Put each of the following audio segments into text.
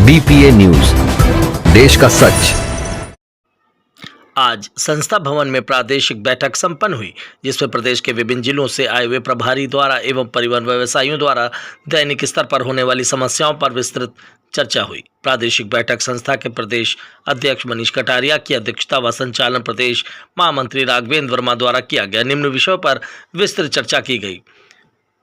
BPA news, देश का सच। आज संस्था भवन में प्रादेशिक बैठक संपन्न हुई, जिसमें प्रदेश के विभिन्न जिलों से आए हुए प्रभारी द्वारा एवं परिवहन व्यवसायियों द्वारा दैनिक स्तर पर होने वाली समस्याओं पर विस्तृत चर्चा हुई। प्रादेशिक बैठक संस्था के प्रदेश अध्यक्ष मनीष कटारिया की अध्यक्षता व संचालन प्रदेश महामंत्री राघवेंद्र वर्मा द्वारा किया गया। निम्न विषयों पर विस्तृत चर्चा की गई।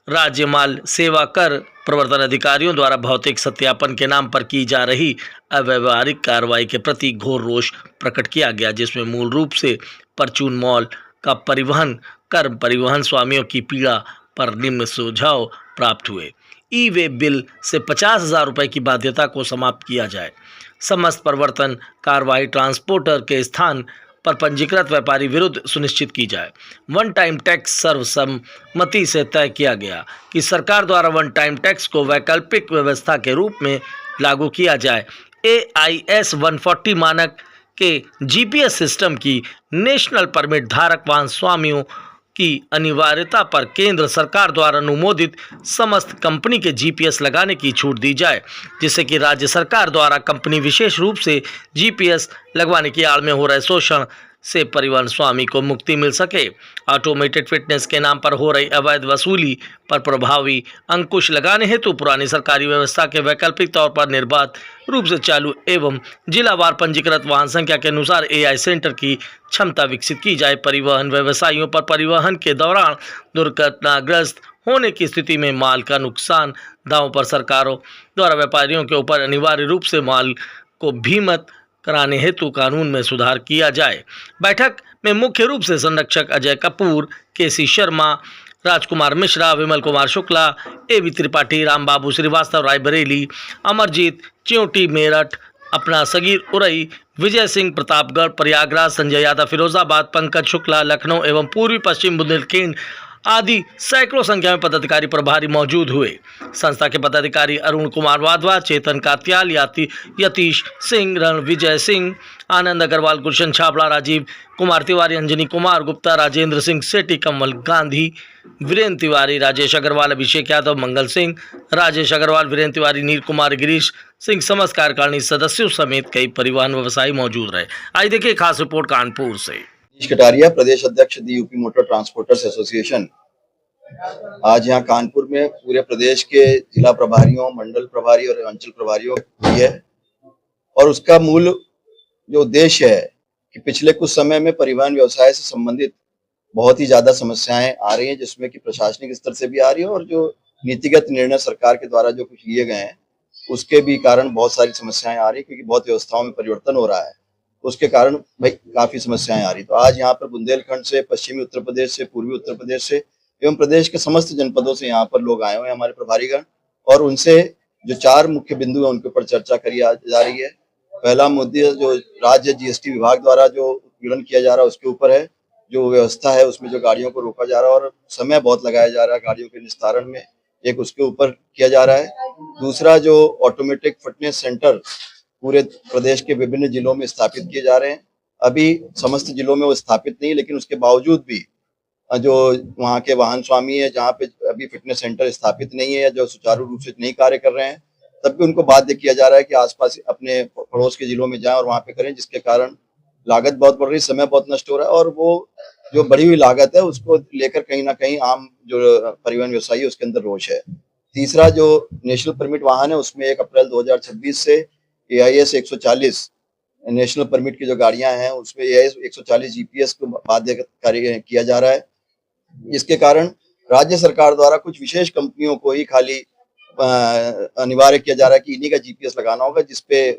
राज्य माल सेवा कर प्रवर्तन अधिकारियों द्वारा भौतिक सत्यापन के नाम पर की जा रही अव्यावहारिक कार्रवाई के प्रति घोर रोष प्रकट किया गया, जिसमें मूल रूप से परचून मॉल का परिवहन कर परिवहन स्वामियों की पीड़ा पर निम्न सुझाव प्राप्त हुए। ई वे बिल से 50,000 रुपये की बाध्यता को समाप्त किया जाए। समस्त प्रवर्तन कार्रवाई ट्रांसपोर्टर के स्थान पर पंजीकृत व्यापारी विरुद्ध सुनिश्चित की जाए। वन टाइम टैक्स सर्वसम्मति से तय किया गया कि सरकार द्वारा वन टाइम टैक्स को वैकल्पिक व्यवस्था के रूप में लागू किया जाए। AIS 140 मानक के GPS सिस्टम की नेशनल परमिट धारक वाहन स्वामियों की अनिवार्यता पर केंद्र सरकार द्वारा अनुमोदित समस्त कंपनी के GPS लगाने की छूट दी जाए, जिससे कि राज्य सरकार द्वारा कंपनी विशेष रूप से GPS लगवाने की आड़ में हो रहे शोषण से परिवहन स्वामी को मुक्ति मिल सके। ऑटोमेटेड फिटनेस के नाम पर हो रही अवैध वसूली पर प्रभावी अंकुश लगाने हेतु पुरानी सरकारी व्यवस्था के वैकल्पिक तौर पर निर्बाध रूप से चालू एवं जिलावार पंजीकृत वाहन संख्या के अनुसार AI सेंटर की क्षमता विकसित की जाए। परिवहन व्यवसायियों पर परिवहन के दौरान दुर्घटनाग्रस्त होने की स्थिति में माल का नुकसान दावों पर सरकारों द्वारा व्यापारियों के ऊपर अनिवार्य रूप से माल को भीमत कराने हेतु कानून में सुधार किया जाए। बैठक में मुख्य रूप से संरक्षक अजय कपूर, KC शर्मा, राजकुमार मिश्रा, विमल कुमार शुक्ला, AB त्रिपाठी, राम बाबू श्रीवास्तव रायबरेली, अमरजीत च्योटी मेरठ, अपना सगीर उरई, विजय सिंह प्रतापगढ़ प्रयागराज, संजय यादव फिरोजाबाद, पंकज शुक्ला लखनऊ एवं पूर्वी पश्चिम बुंदेलखंड आदि सैकड़ों संख्या में पदाधिकारी प्रभारी मौजूद हुए। संस्था के पदाधिकारी अरुण कुमार वाधवा, चेतन कात्याल, यतीश सिंह, रणविजय सिंह, आनंद अग्रवाल, गुलशन छाबड़ा, राजीव कुमार तिवारी, अंजनी कुमार गुप्ता, राजेंद्र सिंह सेठी, कमल गांधी, वीरेंद्र तिवारी, राजेश अग्रवाल, अभिषेक यादव, मंगल सिंह, राजेश अग्रवाल, वीरेंद्र तिवारी, नील कुमार, गिरीश सिंह समस्त कार्यकारिणी सदस्यों समेत कई परिवहन व्यवसायी मौजूद रहे। आज देखिए खास रिपोर्ट कानपुर से। मनीष कटारिया, प्रदेश अध्यक्ष दी यूपी मोटर ट्रांसपोर्टर्स एसोसिएशन। आज यहाँ कानपुर में पूरे प्रदेश के जिला प्रभारियों, मंडल प्रभारी और अंचल प्रभारियों की है, और उसका मूल जो उद्देश्य है कि पिछले कुछ समय में परिवहन व्यवसाय से संबंधित बहुत ही ज्यादा समस्याएं आ रही हैं, जिसमें कि प्रशासनिक स्तर से भी आ रही है और जो नीतिगत निर्णय सरकार के द्वारा जो कुछ लिए गए हैं उसके भी कारण बहुत सारी समस्याएं आ रही है, क्योंकि बहुत व्यवस्थाओं में परिवर्तन हो रहा है, उसके कारण भाई काफी समस्याएं आ रही। तो आज यहाँ पर बुंदेलखंड से, पश्चिमी उत्तर प्रदेश से, पूर्वी उत्तर प्रदेश से एवं प्रदेश के समस्त जनपदों से यहाँ पर लोग आए हुए हैं हमारे प्रभारीगण, और उनसे जो 4 मुख्य बिंदु है उनके ऊपर चर्चा करी जा रही है। पहला मुद्दा जो राज्य GST विभाग द्वारा जो उत्पीड़न किया जा रहा है उसके ऊपर है, जो व्यवस्था है उसमें जो गाड़ियों को रोका जा रहा है और समय बहुत लगाया जा रहा है गाड़ियों के निस्तारण में, एक उसके ऊपर किया जा रहा है। दूसरा जो ऑटोमेटिक फिटनेस सेंटर पूरे प्रदेश के विभिन्न जिलों में स्थापित किए जा रहे हैं, अभी समस्त जिलों में वो स्थापित नहीं, लेकिन उसके बावजूद भी जो वहाँ के वाहन स्वामी है जहाँ पे अभी फिटनेस सेंटर स्थापित नहीं है या जो सुचारू रूप से नहीं कार्य कर रहे हैं, तब भी उनको बाध्य किया जा रहा है कि आसपास अपने पड़ोस के जिलों में जाएं और वहाँ पे करें, जिसके कारण लागत बहुत बढ़ रही, समय बहुत नष्ट हो रहा है, और वो जो बढ़ी हुई लागत है उसको लेकर कहीं ना कहीं आम जो परिवहन व्यवसायी है उसके अंदर रोष है। तीसरा जो नेशनल परमिट वाहन है उसमें 1 अप्रैल 2026 से AIS 140 नेशनल परमिट की जो गाड़ियां हैं उसमें AIS 140 GPS को बाध्यकारी किया जा रहा है, जिसके कारण राज्य सरकार द्वारा कुछ विशेष कंपनियों को ही खाली अनिवार्य किया जा रहा है कि इन्हीं का GPS लगाना होगा, जिसपे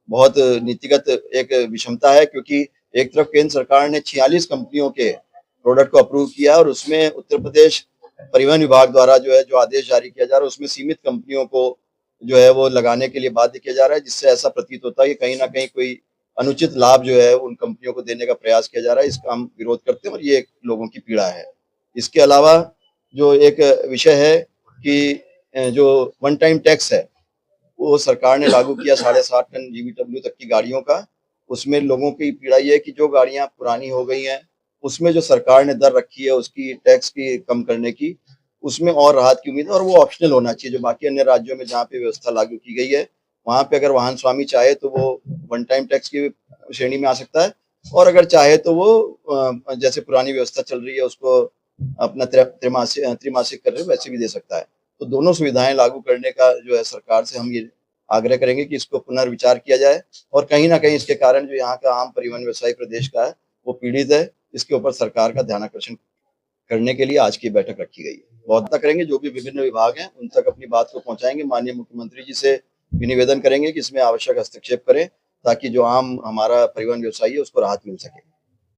बहुत नीतिगत एक विषमता है, क्योंकि एक तरफ केंद्र सरकार ने 46 कंपनियों के प्रोडक्ट को अप्रूव किया और उसमें उत्तर प्रदेश परिवहन विभाग द्वारा जो है जो आदेश जारी किया जा रहा है उसमें सीमित कंपनियों को जो है वो लगाने के लिए बाध्य किया जा रहा है, जिससे ऐसा प्रतीत होता है कि कहीं ना कहीं कोई अनुचित लाभ जो है उन कंपनियों को देने का प्रयास किया जा रहा है। इसका हम विरोध करते हैं और ये लोगों की पीड़ा है। इसके अलावा जो एक विषय है कि जो वन टाइम टैक्स है वो सरकार ने लागू किया 7.5 टन GVW तक की गाड़ियों का, उसमें लोगों की पीड़ा ये है कि जो गाड़ियां पुरानी हो गई हैं उसमें जो सरकार ने दर रखी है उसकी टैक्स की कम करने की, उसमें और राहत की उम्मीद है, और वो ऑप्शनल होना चाहिए, जो बाकी अन्य राज्यों में जहाँ पे व्यवस्था लागू की गई है वहां पे अगर वाहन स्वामी चाहे तो वो वन टाइम टैक्स की श्रेणी में आ सकता है, और अगर चाहे तो वो जैसे पुरानी व्यवस्था चल रही है उसको अपना त्रिमासिक कर रहे वैसे भी दे सकता है। तो दोनों सुविधाएं लागू करने का जो है सरकार से हम ये आग्रह करेंगे कि इसको पुनर्विचार किया जाए, और कहीं ना कहीं इसके कारण जो यहाँ का आम परिवहन व्यवसायी प्रदेश का है वो पीड़ित है, इसके ऊपर सरकार का ध्यान आकर्षण करने के लिए आज की बैठक रखी गई है। बहुत करेंगे, जो भी विभिन्न विभाग हैं उन तक अपनी बात को पहुंचाएंगे। माननीय मुख्यमंत्री जी से भी निवेदन करेंगे कि इसमें आवश्यक हस्तक्षेप करें ताकि जो आम हमारा परिवहन व्यवसायी है उसको राहत मिल सके।